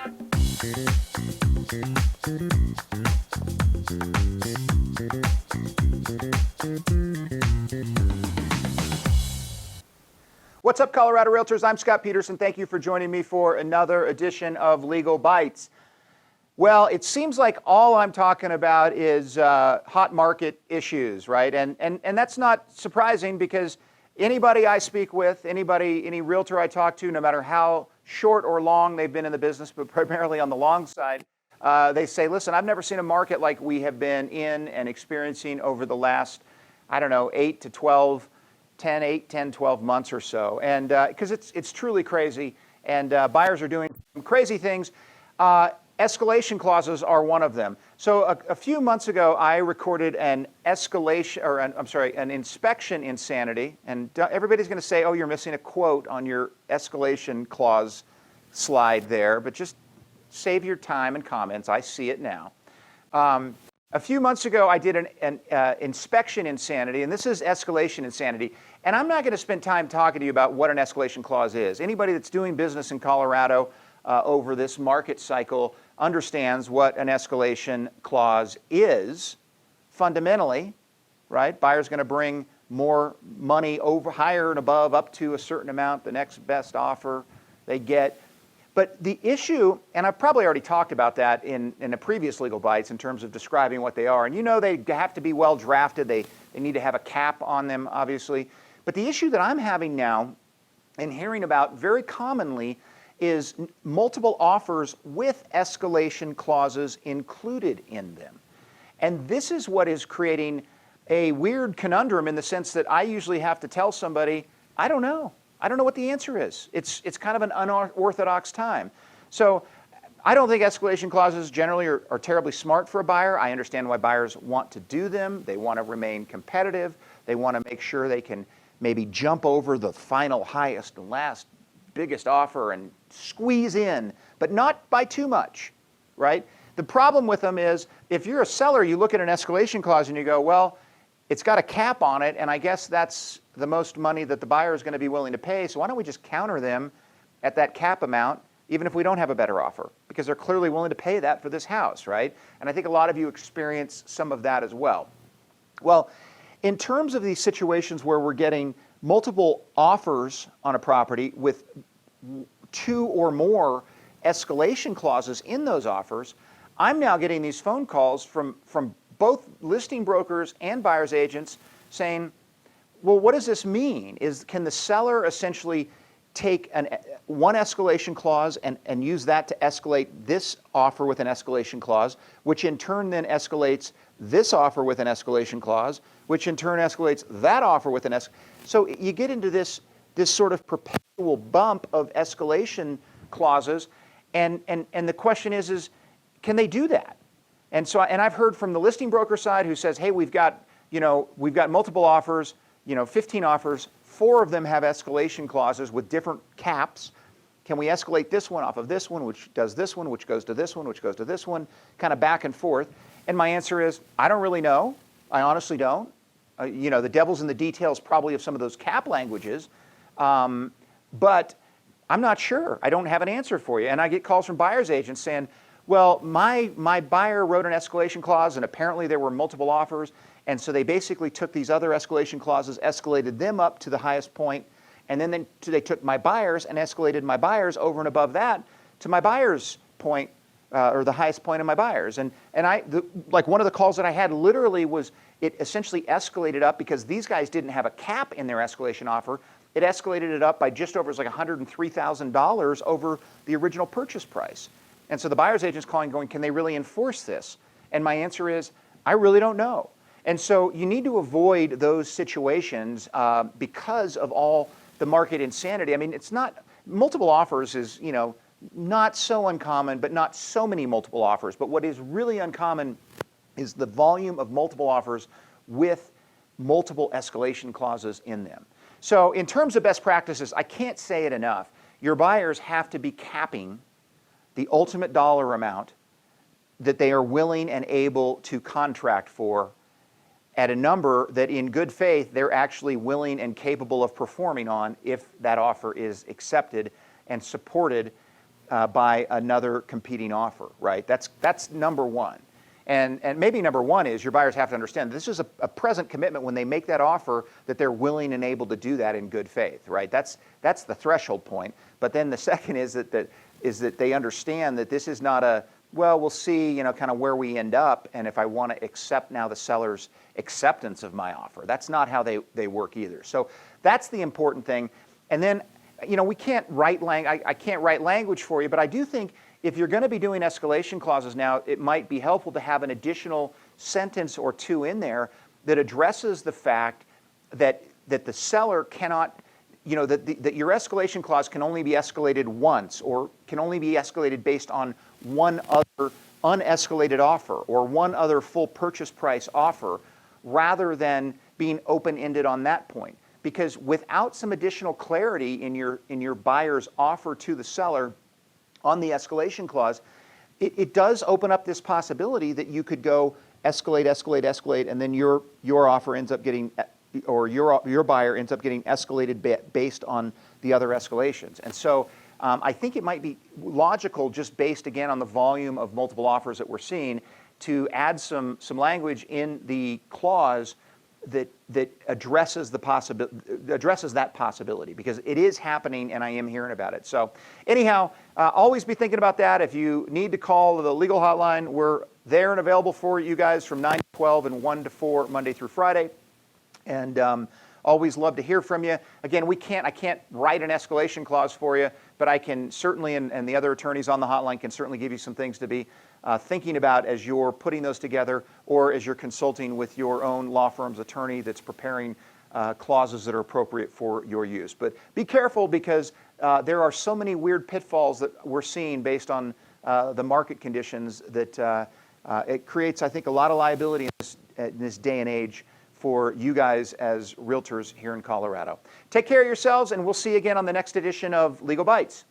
What's up, Colorado Realtors? I'm Scott Peterson. Thank you for joining me for another edition of Legal Bites. Well, it seems like all I'm talking about is hot market issues, right? And that's not surprising, because anybody I speak with, any realtor I talk to, no matter how short or long they've been in the business, but primarily on the long side, they say, listen, I've never seen a market like we have been in and experiencing over the last, I don't know, 8 to 12 months or so. And because it's truly crazy, and buyers are doing crazy things. Escalation clauses are one of them. So a few months ago, I recorded an inspection insanity. And everybody's going to say, oh, you're missing a quote on your escalation clause slide there. But just save your time and comments. I see it now. A few months ago, I did an inspection insanity, and this is escalation insanity. And I'm not going to spend time talking to you about what an escalation clause is. Anybody that's doing business in Colorado over this market cycle understands what an escalation clause is fundamentally, right? Buyer's going to bring more money over, higher and above, up to a certain amount, the next best offer they get. But the issue, and I've probably already talked about that in a previous Legal Bites in terms of describing what they are. And you know they have to be well drafted. They need to have a cap on them, obviously. But the issue that I'm having now and hearing about very commonly is multiple offers with escalation clauses included in them. And this is what is creating a weird conundrum, in the sense that I usually have to tell somebody, I don't know. I don't know what the answer is. It's kind of an unorthodox time. So I don't think escalation clauses generally are terribly smart for a buyer. I understand why buyers want to do them. They want to remain competitive. They want to make sure they can maybe jump over the final highest and last biggest offer and squeeze in, but not by too much, right? The problem with them is, if you're a seller, you look at an escalation clause and you go, well, it's got a cap on it, and I guess that's the most money that the buyer is going to be willing to pay, so why don't we just counter them at that cap amount, even if we don't have a better offer, because they're clearly willing to pay that for this house, right? And I think a lot of you experience some of that as well. Well, in terms of these situations where we're getting multiple offers on a property with 2 or more escalation clauses in those offers, I'm now getting these phone calls from both listing brokers and buyer's agents saying, well, what does this mean? Can the seller essentially take one escalation clause and use that to escalate this offer with an escalation clause, which in turn then escalates this offer with an escalation clause, which in turn escalates that offer with an escalation? So you get into this sort of perpetual bump of escalation clauses, and the question is can they do that? And so, and I've heard from the listing broker side who says, hey, we've got multiple offers, 15 offers, 4 of them have escalation clauses with different caps. Can we escalate this one off of this one, which does this one, which goes to this one, which goes to this one, kind of back and forth? And my answer is, I don't really know. I honestly don't. The devil's in the details probably of some of those cap languages, but I'm not sure. I don't have an answer for you. And I get calls from buyer's agents saying, well, my buyer wrote an escalation clause, and apparently there were multiple offers, and so they basically took these other escalation clauses, escalated them up to the highest point, and then they took my buyers and escalated my buyers over and above that to my buyer's point, or the highest point of my buyers. And like one of the calls that I had literally was, it essentially escalated up because these guys didn't have a cap in their escalation offer. It escalated it up by just over, it was like $103,000 over the original purchase price. And so the buyer's agent's calling going, can they really enforce this? And my answer is, I really don't know. And so you need to avoid those situations because of all the market insanity. I mean, it's not, multiple offers is, not so uncommon, but not so many multiple offers. But what is really uncommon is the volume of multiple offers with multiple escalation clauses in them. So in terms of best practices, I can't say it enough. Your buyers have to be capping the ultimate dollar amount that they are willing and able to contract for at a number that in good faith they're actually willing and capable of performing on if that offer is accepted and supported by another competing offer, right? That's number one. And maybe number one is your buyers have to understand this is a present commitment when they make that offer that they're willing and able to do that in good faith, right? That's the threshold point. But then the second is that they understand that this is not a, well, we'll see, kind of where we end up, and if I want to accept now the seller's acceptance of my offer. That's not how they work either. So that's the important thing. And then, we can't write I can't write language for you, but I do think if you're going to be doing escalation clauses now, it might be helpful to have an additional sentence or two in there that addresses the fact that the seller cannot, that your escalation clause can only be escalated once or can only be escalated based on one other unescalated offer or one other full purchase price offer rather than being open-ended on that point. Because without some additional clarity in your buyer's offer to the seller on the escalation clause, it does open up this possibility that you could go escalate, escalate, escalate, and then your offer ends up getting, or your buyer ends up getting escalated based on the other escalations. And so I think it might be logical, just based again on the volume of multiple offers that we're seeing, to add some language in the clause that addresses that possibility, because it is happening and I am hearing about it. So anyhow, always be thinking about that. If you need to call the legal hotline, we're there and available for you guys from 9 to 12 and 1 to 4 Monday through Friday. And always love to hear from you. Again, I can't write an escalation clause for you, but I can certainly, and the other attorneys on the hotline can certainly give you some things to be thinking about as you're putting those together or as you're consulting with your own law firm's attorney that's preparing clauses that are appropriate for your use. But be careful, because there are so many weird pitfalls that we're seeing based on the market conditions that it creates, I think, a lot of liability in this day and age for you guys as realtors here in Colorado. Take care of yourselves, and we'll see you again on the next edition of Legal Bites.